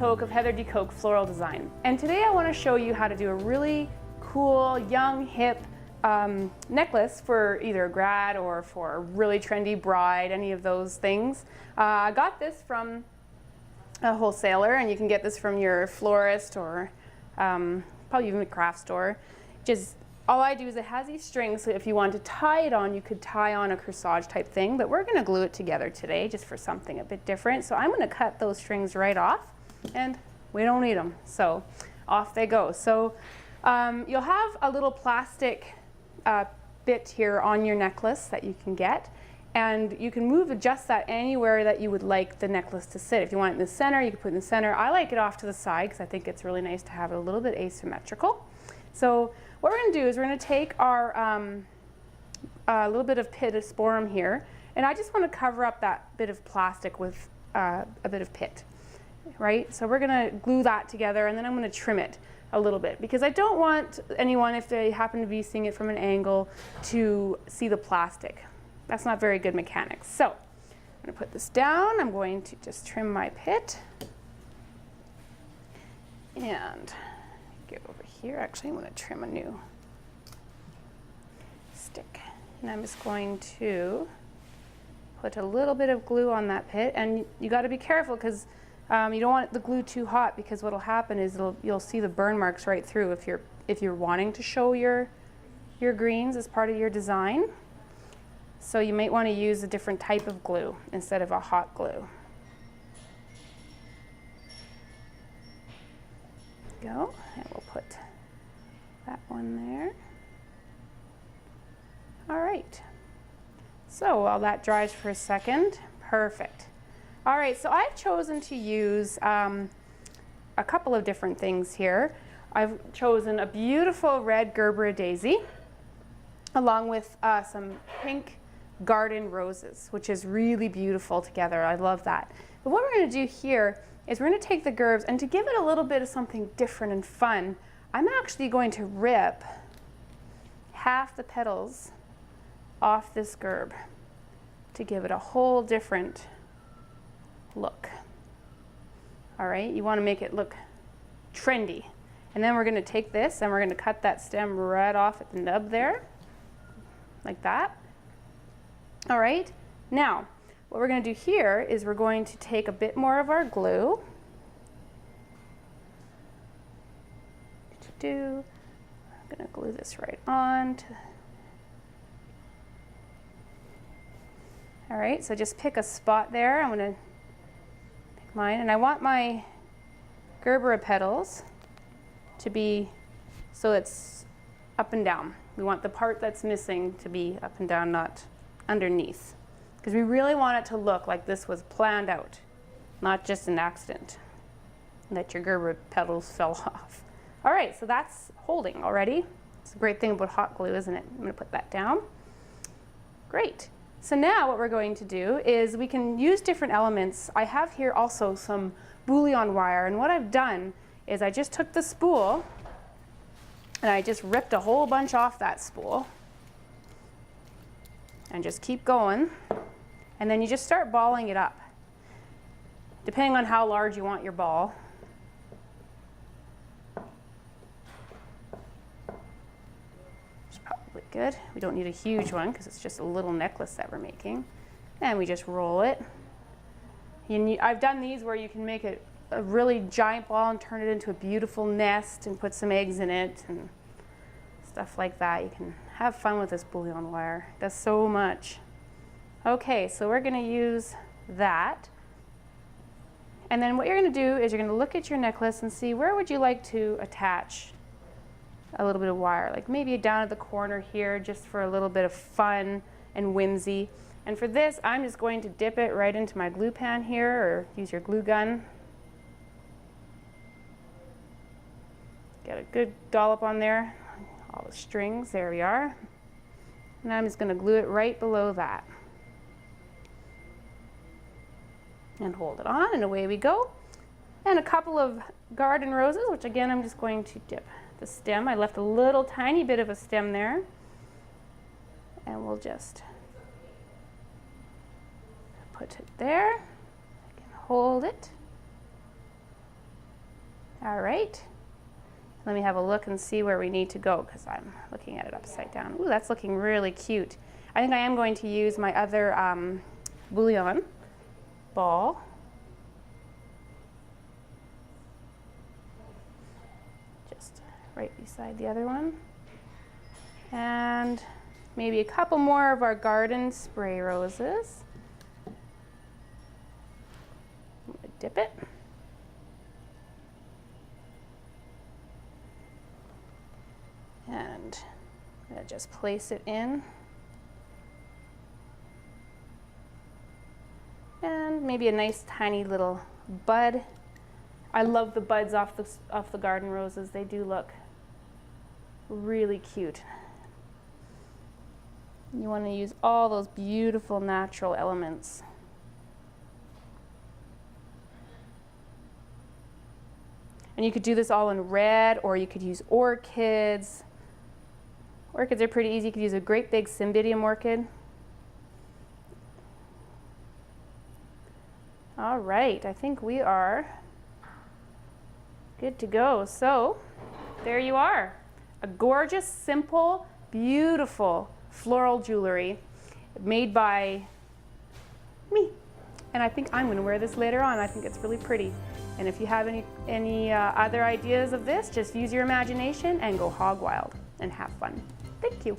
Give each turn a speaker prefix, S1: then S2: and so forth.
S1: Kok of Heather D. Kok Floral Design, and today I want to show you how to do a really cool, young, hip necklace for either a grad or for a really trendy bride, any of those things. I got this from a wholesaler, and you can get this from your florist or probably even a craft store. Just all I do is it has these strings, so if you want to tie it on, you could tie on a corsage type thing, but we're going to glue it together today just for something a bit different. So I'm going to cut those strings right off, and we don't need them, so off they go. So you'll have a little plastic bit here on your necklace that you can get, and you can adjust that anywhere that you would like the necklace to sit. If you want it in the center, you can put it in the center. I like it off to the side because I think it's really nice to have it a little bit asymmetrical. So what we're going to do is we're going to take our little bit of pittosporum here, and I just want to cover up that bit of plastic with a bit of pit, right? So we're going to glue that together, and then I'm going to trim it a little bit because I don't want anyone, if they happen to be seeing it from an angle, to see the plastic. That's not very good mechanics. So I'm going to put this down. I'm going to just trim my pit and get over here. Actually, I'm going to trim a new stick, and I'm just going to put a little bit of glue on that pit, and you got to be careful because you don't want the glue too hot, because what will happen is you'll see the burn marks right through if you're wanting to show your greens as part of your design. So you might want to use a different type of glue instead of a hot glue. Go, and we'll put that one there. All right, so while that dries for a second, perfect. All right, so I've chosen to use a couple of different things here. I've chosen a beautiful red Gerbera daisy along with some pink garden roses, which is really beautiful together. I love that. But what we're going to do here is we're going to take the gerbs, and to give it a little bit of something different and fun, I'm actually going to rip half the petals off this gerb to give it a whole different look. All right, you want to make it look trendy. And then we're going to take this and we're going to cut that stem right off at the nub there, like that. All right, now what we're going to do here is we're going to take a bit more of our glue. I'm going to glue this right on. All right, so just pick a spot there. I'm going to pick mine, and I want my Gerbera petals to be so it's up and down. We want the part that's missing to be up and down, not underneath, because we really want it to look like this was planned out, not just an accident that your Gerbera petals fell off. All right, so that's holding already. It's a great thing about hot glue, isn't it? I'm going to put that down. Great. So now what we're going to do is we can use different elements. I have here also some bouillon wire, and what I've done is I just took the spool and I just ripped a whole bunch off that spool and just keep going, and then you just start balling it up depending on how large you want your ball. It's probably good. We don't need a huge one because it's just a little necklace that we're making, and we just roll it. I've done these where you can make it a really giant ball and turn it into a beautiful nest and put some eggs in it and stuff like that. You can have fun with this bouillon wire. It does so much. Okay, so we're going to use that. And then what you're going to do is you're going to look at your necklace and see where would you like to attach a little bit of wire, like maybe down at the corner here, just for a little bit of fun and whimsy. And for this, I'm just going to dip it right into my glue pan here, or use your glue gun. Get a good dollop on there, all the strings, there we are. And I'm just going to glue it right below that. And hold it on, and away we go. And a couple of garden roses, which again I'm just going to dip the stem. I left a little tiny bit of a stem there. And we'll just put it there. I can hold it. All right. Let me have a look and see where we need to go because I'm looking at it upside down. Ooh, that's looking really cute. I think I am going to use my other bouillon ball. Just right beside the other one. And maybe a couple more of our garden spray roses. I'm gonna dip it. And I'm gonna just place it in. And maybe a nice tiny little bud. I love the buds off the garden roses. They do look really cute. You want to use all those beautiful natural elements. And you could do this all in red, or you could use orchids. Orchids are pretty easy. You could use a great big cymbidium orchid. All right, I think we are good to go. So there you are. A gorgeous, simple, beautiful floral jewelry made by me. And I think I'm going to wear this later on. I think it's really pretty. And if you have any other ideas of this, just use your imagination and go hog wild and have fun. Thank you.